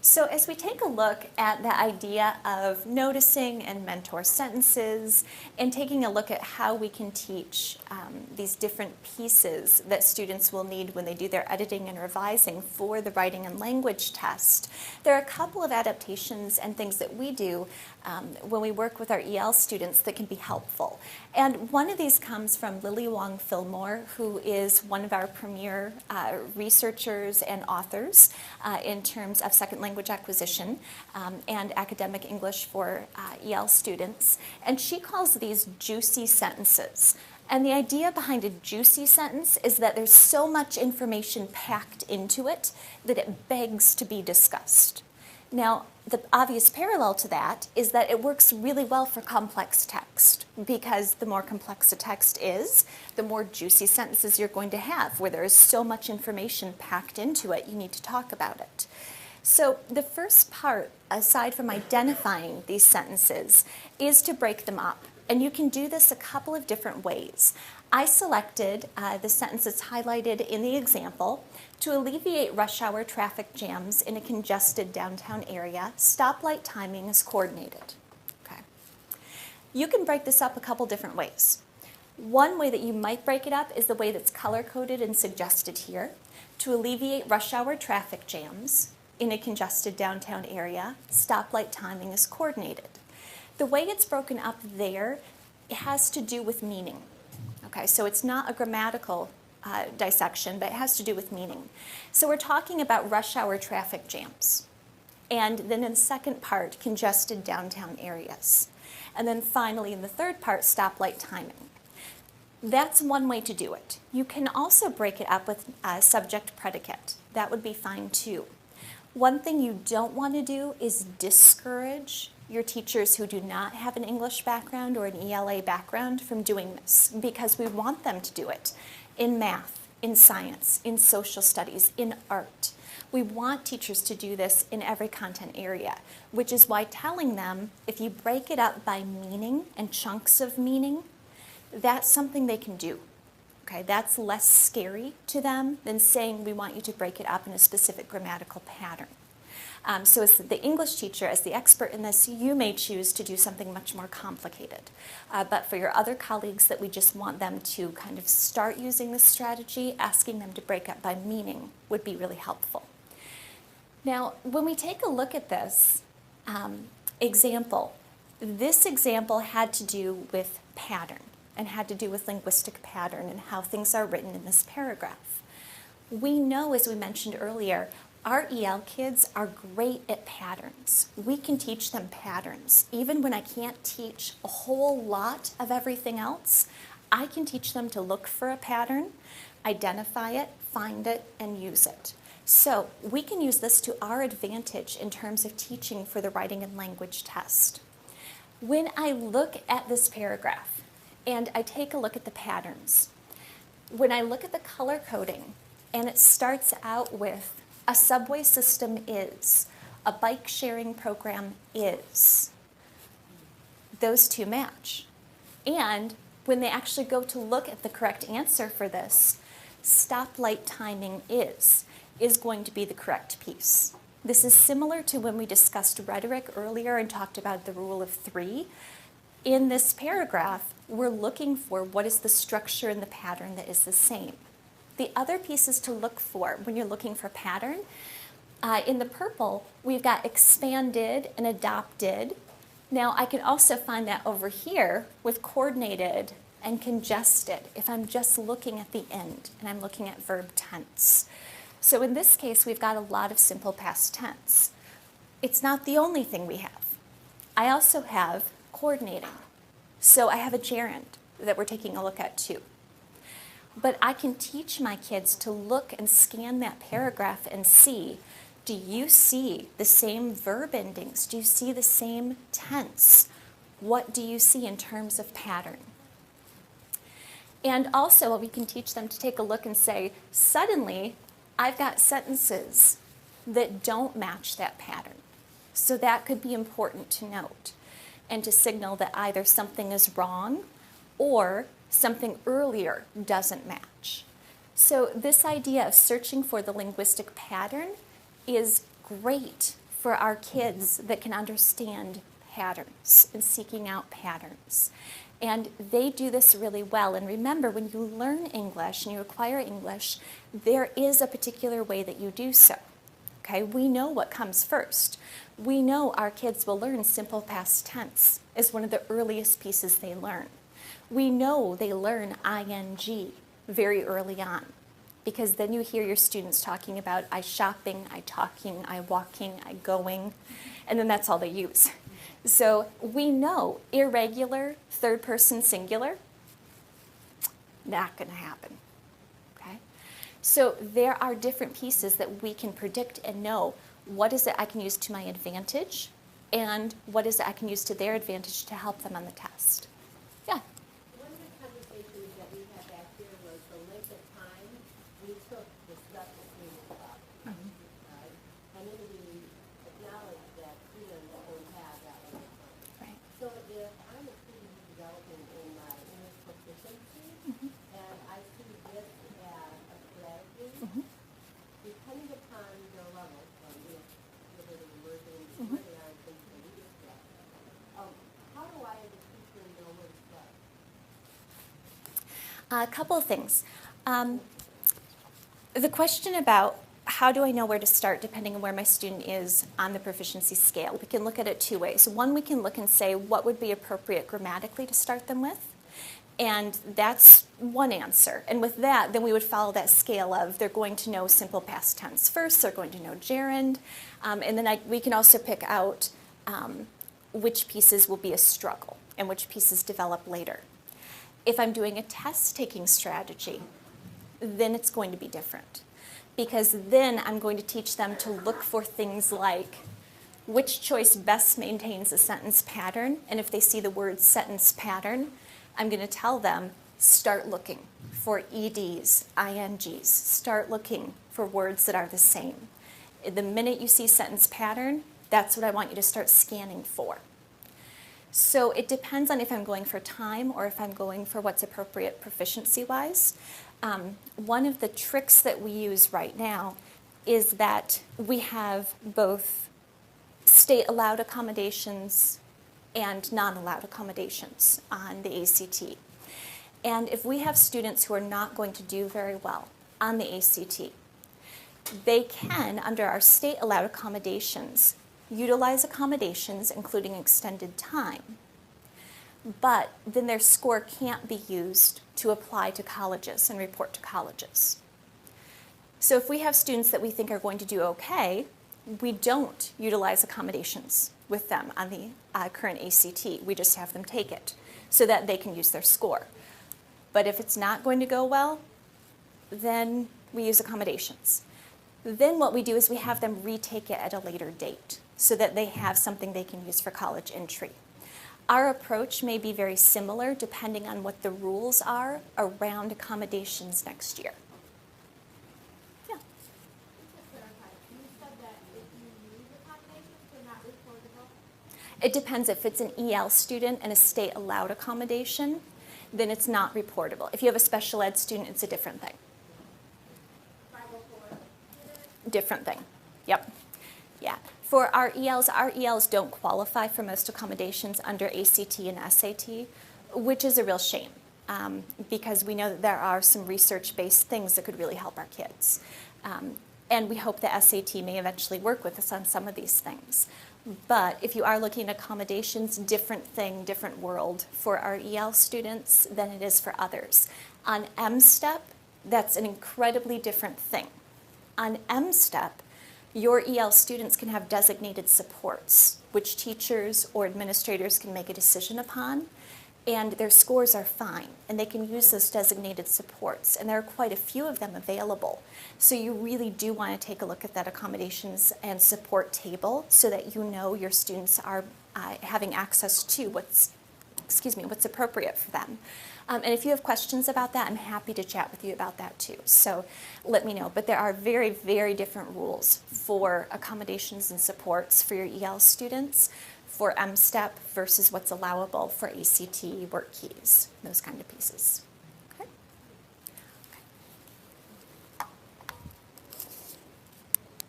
So as we take a look at the idea of noticing and mentor sentences and taking a look at how we can teach these different pieces that students will need when they do their editing and revising for the writing and language test, there are a couple of adaptations and things that we do when we work with our EL students that can be helpful. And one of these comes from Lily Wong Fillmore, who is one of our premier researchers and authors in terms of second language acquisition and academic English for EL students. And she calls these juicy sentences. And the idea behind a juicy sentence is that there's so much information packed into it that it begs to be discussed. Now, the obvious parallel to that is that it works really well for complex text, because the more complex a text is, the more juicy sentences you're going to have, where there is so much information packed into it, you need to talk about it. So the first part, aside from identifying these sentences, is to break them up. And you can do this a couple of different ways. I selected the sentences highlighted in the example. To alleviate rush hour traffic jams in a congested downtown area, stoplight timing is coordinated. Okay. You can break this up a couple different ways. One way that you might break it up is the way that's color-coded and suggested here. To alleviate rush hour traffic jams in a congested downtown area, stoplight timing is coordinated. The way it's broken up there, it has to do with meaning. Okay, so it's not a grammatical dissection, but it has to do with meaning. So we're talking about rush hour traffic jams. And then in the second part, congested downtown areas. And then finally, in the third part, stoplight timing. That's one way to do it. You can also break it up with subject predicate. That would be fine too. One thing you don't want to do is discourage your teachers who do not have an English background or an ELA background from doing this, because we want them to do it in math, in science, in social studies, in art. We want teachers to do this in every content area, which is why telling them, if you break it up by meaning and chunks of meaning, that's something they can do. Okay, that's less scary to them than saying we want you to break it up in a specific grammatical pattern. So as the English teacher, as the expert in this, you may choose to do something much more complicated. But for your other colleagues that we just want them to kind of start using this strategy, asking them to break up by meaning would be really helpful. Now, when we take a look at this example, this example had to do with pattern and had to do with linguistic pattern and how things are written in this paragraph. We know, as we mentioned earlier, our EL kids are great at patterns. We can teach them patterns. Even when I can't teach a whole lot of everything else, I can teach them to look for a pattern, identify it, find it, and use it. So we can use this to our advantage in terms of teaching for the writing and language test. When I look at this paragraph and I take a look at the patterns, when I look at the color coding and it starts out with a subway system is, a bike sharing program is, those two match. And when they actually go to look at the correct answer for this, stoplight timing is going to be the correct piece. This is similar to when we discussed rhetoric earlier and talked about the rule of three. In this paragraph, we're looking for what is the structure and the pattern that is the same. The other pieces to look for when you're looking for pattern, in the purple, we've got expanded and adopted. Now, I can also find that over here with coordinated and congested if I'm just looking at the end and I'm looking at verb tense. So in this case, we've got a lot of simple past tense. It's not the only thing we have. I also have coordinating. So I have a gerund that we're taking a look at too. But I can teach my kids to look and scan that paragraph and see, do you see the same verb endings? Do you see the same tense? What do you see in terms of pattern? And also we can teach them to take a look and say, suddenly I've got sentences that don't match that pattern. So that could be important to note and to signal that either something is wrong or something earlier doesn't match. So this idea of searching for the linguistic pattern is great for our kids that can understand patterns and seeking out patterns. And they do this really well. And remember, when you learn English and you acquire English, there is a particular way that you do so. Okay, we know what comes first. We know our kids will learn simple past tense as one of the earliest pieces they learn. We know they learn ing very early on, because then you hear your students talking about I shopping, I talking, I walking, I going, and then that's all they use. So we know irregular third person singular, not going to happen. Okay? So there are different pieces that we can predict and know what is it I can use to my advantage and what is it I can use to their advantage to help them on the test. Yeah. One of the conversations that we had back here was the length of time we took to set the student up. And then we acknowledge that students don't have that length of time. Right. So if I'm a student who's developing in my English proficiency, and I see this as a strategy, depending upon their level, whether they're emerging, where they are in intermediate step, how do I as a teacher know where to start? A couple of things. The question about how do I know where to start depending on where my student is on the proficiency scale, we can look at it two ways. One, we can look and say what would be appropriate grammatically to start them with. And that's one answer. And with that, then we would follow that scale of they're going to know simple past tense first, they're going to know gerund, and then we can also pick out which pieces will be a struggle and which pieces develop later. If I'm doing a test-taking strategy, then it's going to be different. Because then I'm going to teach them to look for things like which choice best maintains a sentence pattern, and if they see the word sentence pattern, I'm going to tell them, start looking for EDs, INGs. Start looking for words that are the same. The minute you see sentence pattern, that's what I want you to start scanning for. So it depends on if I'm going for time or if I'm going for what's appropriate proficiency-wise. One of the tricks that we use right now is that we have both state-allowed accommodations and non-allowed accommodations on the ACT. And if we have students who are not going to do very well on the ACT, they can, under our state-allowed accommodations, utilize accommodations, including extended time, but then their score can't be used to apply to colleges and report to colleges. So if we have students that we think are going to do okay, we don't utilize accommodations with them on the current ACT. We just have them take it so that they can use their score. But if it's not going to go well, then we use accommodations. Then what we do is we have them retake it at a later date so that they have something they can use for college entry. Our approach may be very similar depending on what the rules are around accommodations next year. Yeah. Just to clarify, you said that if you use accommodations, they're not reportable? It depends. If it's an EL student and a state-allowed accommodation, then it's not reportable. If you have a special ed student, it's a different thing. 504. Different thing. Yep. Yeah. For our ELs don't qualify for most accommodations under ACT and SAT, which is a real shame because we know that there are some research-based things that could really help our kids. And we hope the SAT may eventually work with us on some of these things. But if you are looking at accommodations, different thing, different world for our EL students than it is for others. On M-STEP, that's an incredibly different thing. On M-STEP, your EL students can have designated supports, which teachers or administrators can make a decision upon, and their scores are fine, and they can use those designated supports, and there are quite a few of them available. So you really do want to take a look at that accommodations and support table so that you know your students are having access to what's appropriate for them. And if you have questions about that, I'm happy to chat with you about that too. So let me know. But there are very, very different rules for accommodations and supports for your EL students for M-STEP versus what's allowable for ACT, work keys, those kind of pieces.